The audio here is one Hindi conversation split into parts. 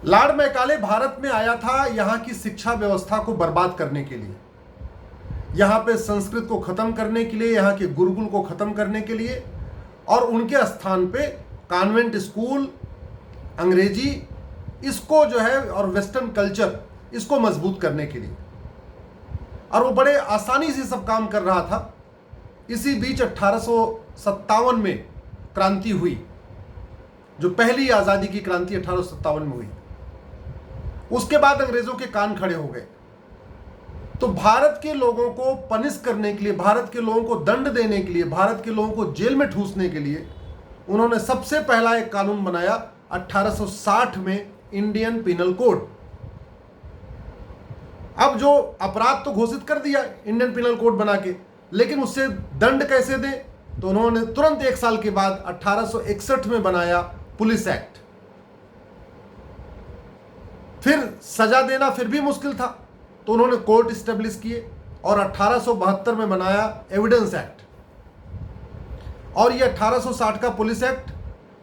लॉर्ड मैकाले भारत में आया था यहाँ की शिक्षा व्यवस्था को बर्बाद करने के लिए, यहाँ पे संस्कृत को खत्म करने के लिए, यहाँ के गुरुकुल को खत्म करने के लिए और उनके स्थान पे कॉन्वेंट स्कूल, अंग्रेजी, इसको जो है और वेस्टर्न कल्चर, इसको मजबूत करने के लिए। और वो बड़े आसानी से सब काम कर रहा था। इसी बीच 1857 में क्रांति हुई, जो पहली आज़ादी की क्रांति 1857 में हुई। उसके बाद अंग्रेजों के कान खड़े हो गए। तो भारत के लोगों को पनिश करने के लिए, भारत के लोगों को दंड देने के लिए, भारत के लोगों को जेल में ठूसने के लिए उन्होंने सबसे पहला एक कानून बनाया 1860 में, इंडियन पिनल कोड। अब जो अपराध तो घोषित कर दिया इंडियन पिनल कोड बना के, लेकिन उससे दंड कैसे दें? तो उन्होंने तुरंत एक साल के बाद 1861 में बनाया पुलिस एक्ट। फिर सजा देना फिर भी मुश्किल था, तो उन्होंने कोर्ट स्टेब्लिश किए और 1872 में बनाया एविडेंस एक्ट। और ये 1860 का पुलिस एक्ट,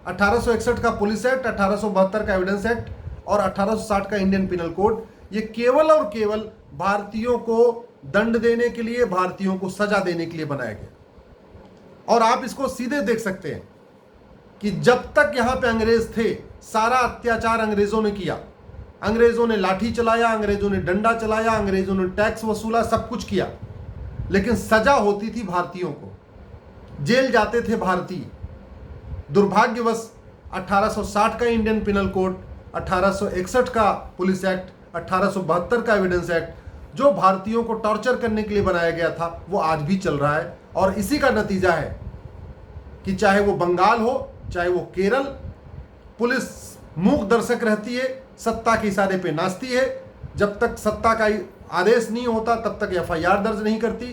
1861 का पुलिस एक्ट, 1872 का एविडेंस एक्ट और 1860 का इंडियन पिनल कोड, ये केवल और केवल भारतीयों को दंड देने के लिए, भारतीयों को सजा देने के लिए बनाया गया। और आप इसको सीधे देख सकते हैं कि जब तक यहां पे अंग्रेज थे, सारा अत्याचार अंग्रेजों ने किया। अंग्रेजों ने लाठी चलाया, अंग्रेजों ने डंडा चलाया, अंग्रेजों ने टैक्स वसूला, सब कुछ किया, लेकिन सजा होती थी भारतीयों को, जेल जाते थे भारतीय। दुर्भाग्यवश 1860 का इंडियन पिनल कोड, 1861 का पुलिस एक्ट, 1872 का एविडेंस एक्ट, जो भारतीयों को टॉर्चर करने के लिए बनाया गया था, वो आज भी चल रहा है। और इसी का नतीजा है कि चाहे वो बंगाल हो, चाहे वो केरल, पुलिस मूक दर्शक रहती है, सत्ता के इशारे पे नाचती है। जब तक सत्ता का आदेश नहीं होता तब तक FIR दर्ज नहीं करती।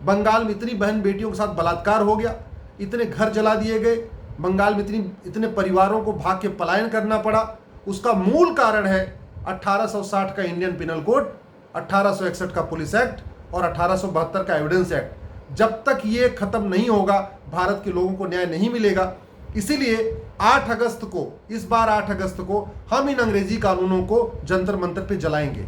बंगाल में इतनी बहन बेटियों के साथ बलात्कार हो गया, इतने घर जला दिए गए, बंगाल में इतने परिवारों को भाग के पलायन करना पड़ा। उसका मूल कारण है 1860 का इंडियन पिनल कोड, 1861 का पुलिस एक्ट और 1872 का एविडेंस एक्ट। जब तक ये खत्म नहीं होगा, भारत के लोगों को न्याय नहीं मिलेगा। इसीलिए 8 अगस्त को, इस बार 8 अगस्त को हम इन अंग्रेजी कानूनों को जंतर मंतर पे जलाएंगे।